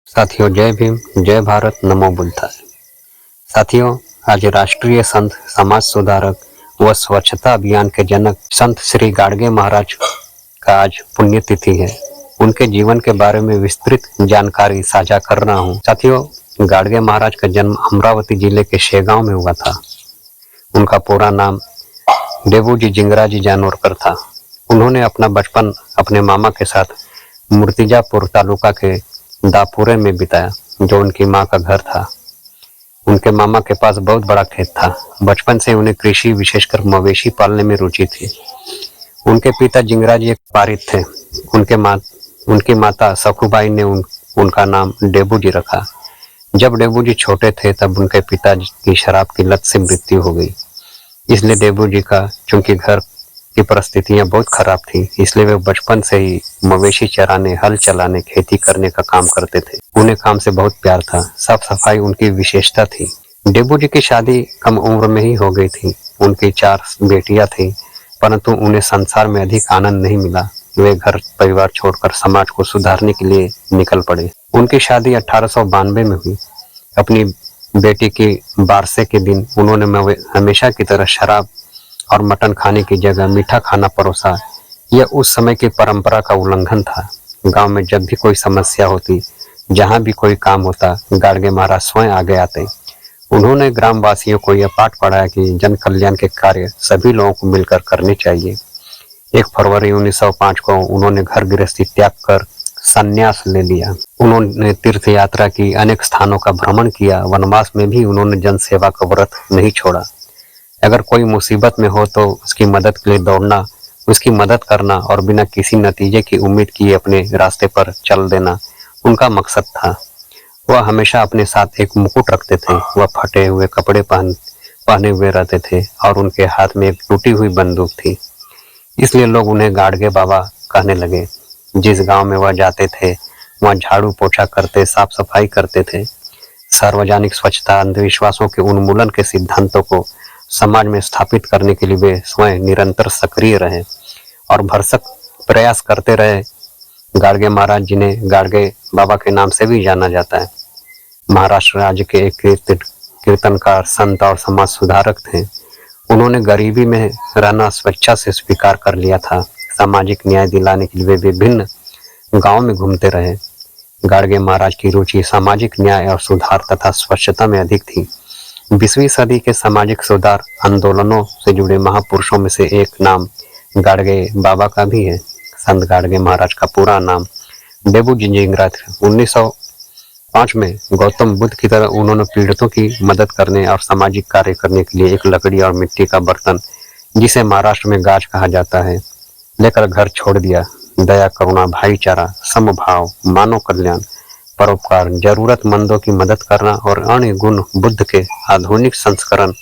साथियों, जय भीम, जय भारत, नमो बुद्धाय। साथियों, आज राष्ट्रीय संत, समाज सुधारक व स्वच्छता अभियान के जनक संत श्री गाडगे महाराज का आज पुण्यतिथि है। उनके जीवन के बारे में विस्तृत जानकारी साझा कर रहा हूँ। साथियों, गाडगे महाराज का जन्म अमरावती जिले के शेगांव में हुआ था। उनका पूरा नाम डेबूजी जिंगराजी जानोरकर था। उन्होंने अपना बचपन अपने मामा के साथ मूर्तिजापुर तालुका के दापुरे में बिताया, जो उनकी मां का घर था। उनके मामा के पास बहुत बड़ा खेत था। बचपन से उन्हें कृषि, विशेषकर मवेशी पालने में रुचि थी। उनके पिता जिंगराजी एक पारित थे। उनकी माता सखुबाई ने उनका नाम डेबूजी रखा। जब डेबूजी छोटे थे तब उनके पिताजी की शराब की लत से मृत्यु हो गई। इसलिए डेबूजी का, चूंकि घर की परिस्थितियां बहुत खराब थी, इसलिए वे बचपन से ही मवेशी चराने, हल चलाने, खेती करने का काम करते थे। उन्हें काम से बहुत प्यार था। साफ सफाई उनकी विशेषता थी। डेबूजी की शादी कम उम्र में ही हो गई थी। उनकी 4 बेटियां थी, परंतु उन्हें संसार में अधिक आनंद नहीं मिला। वे घर परिवार छोड़कर समाज को सुधारने के लिए निकल पड़े। उनकी शादी 1892 में हुई। अपनी बेटी की बारसे के दिन उन्होंने हमेशा की तरह शराब और मटन खाने की जगह मीठा खाना परोसा। यह उस समय की परंपरा का उल्लंघन था। गांव में जब भी कोई समस्या होती, जहां भी कोई काम होता, गाडगे महाराज स्वयं आगे आते। उन्होंने ग्रामवासियों को यह पाठ पढ़ाया कि जन कल्याण के कार्य सभी लोगों को मिलकर करने चाहिए। 1 फरवरी 1905 को उन्होंने घर गृहस्थी त्याग कर संन्यास ले लिया। उन्होंने तीर्थ यात्रा की, अनेक स्थानों का भ्रमण किया। वनवास में भी उन्होंने जन सेवा का व्रत नहीं छोड़ा। अगर कोई मुसीबत में हो तो उसकी मदद के लिए दौड़ना, उसकी मदद करना और बिना किसी नतीजे की उम्मीद किए अपने रास्ते पर चल देना उनका मकसद था। वह हमेशा अपने साथ एक मुकुट रखते थे। वह फटे हुए कपड़े पहने हुए रहते थे और उनके हाथ में एक टूटी हुई बंदूक थी। इसलिए लोग उन्हें गाडगे बाबा कहने लगे। जिस गांव में वह जाते थे वहां झाड़ू पोछा करते, साफ सफाई करते थे। सार्वजनिक स्वच्छता, अंधविश्वासों के उन्मूलन के सिद्धांतों को समाज में स्थापित करने के लिए वे स्वयं निरंतर सक्रिय रहे और भरसक प्रयास करते रहे। गाडगे महाराज, जिन्हें गाडगे बाबा के नाम से भी जाना जाता है, महाराष्ट्र राज्य के एक कीर्तनकार, संत और समाज सुधारक थे। उन्होंने गरीबी में रहना स्वेच्छा से स्वीकार कर लिया था। सामाजिक न्याय दिलाने के लिए वे विभिन्न गांवों में घूमते रहे। गाडगे महाराज की रुचि सामाजिक न्याय और सुधार तथा स्वच्छता में अधिक थी। 20वीं सदी के सामाजिक सुधार आंदोलनों से जुड़े महापुरुषों में से एक नाम गाडगे बाबा का भी है। संत गाडगे महाराज का पूरा नाम डेबूजी जिंगराज। 1905 में गौतम बुद्ध की तरह उन्होंने पीड़ितों की मदद करने और सामाजिक कार्य करने के लिए एक लकड़ी और मिट्टी का बर्तन, जिसे महाराष्ट्र में गाज कहा जाता है, लेकर घर छोड़ दिया। दया, करुणा, भाईचारा, समभाव, मानव कल्याण, परोपकार, जरूरतमंदों की मदद करना और अन्य गुण बुद्ध के आधुनिक संस्करण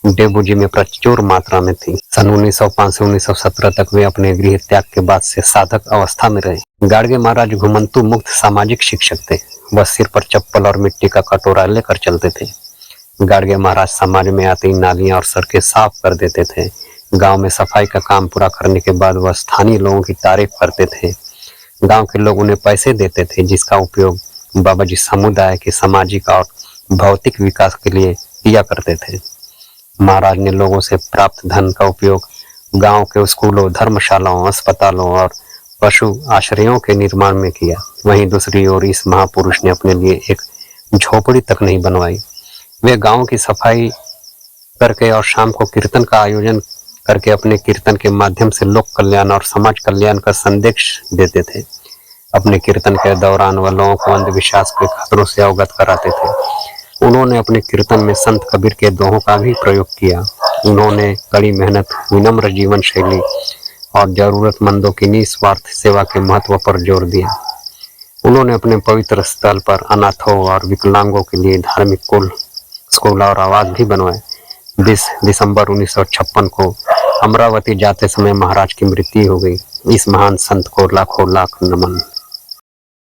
डेबूजी में प्रचुर मात्रा में थी। सन 1905 से 1917 तक वे अपने गृह त्याग के बाद से साधक अवस्था में रहे। गाडगे महाराज घुमंतु मुक्त सामाजिक शिक्षक थे। वह सिर पर चप्पल और मिट्टी का कटोरा लेकर चलते थे। गाडगे महाराज समाज में आते ही नालियां और सड़कें साफ कर देते थे। गांव में सफाई का काम पूरा करने के बाद वह स्थानीय लोगों की तारीफ करते थे। गांव के लोग उन्हें पैसे देते थे, जिसका उपयोग बाबाजी समुदाय के सामाजिक और भौतिक विकास के लिए किया करते थे। महाराज ने लोगों से प्राप्त धन का उपयोग गांव के स्कूलों, धर्मशालाओं, अस्पतालों और पशु आश्रयों के निर्माण में किया। वहीं दूसरी ओर इस महापुरुष ने अपने लिए एक झोपड़ी तक नहीं बनवाई। वे गांव की सफाई करके और शाम को कीर्तन का आयोजन करके अपने कीर्तन के माध्यम से लोक कल्याण और समाज कल्याण का संदेश देते थे। अपने कीर्तन के दौरान वह लोगों को अंधविश्वास के खतरों से अवगत कराते थे। उन्होंने अपने कीर्तन में संत कबीर के दोहों का भी प्रयोग किया। उन्होंने कड़ी मेहनत, विनम्र जीवन शैली और जरूरतमंदों की निस्वार्थ सेवा के महत्व पर जोर दिया। उन्होंने अपने पवित्र स्थल पर अनाथों और विकलांगों के लिए धार्मिक स्कूल और आवास भी बनवाए। 20 दिसंबर 1956 को अमरावती जाते समय महाराज की मृत्यु हो गई। इस महान संत को लाखों लाख नमन।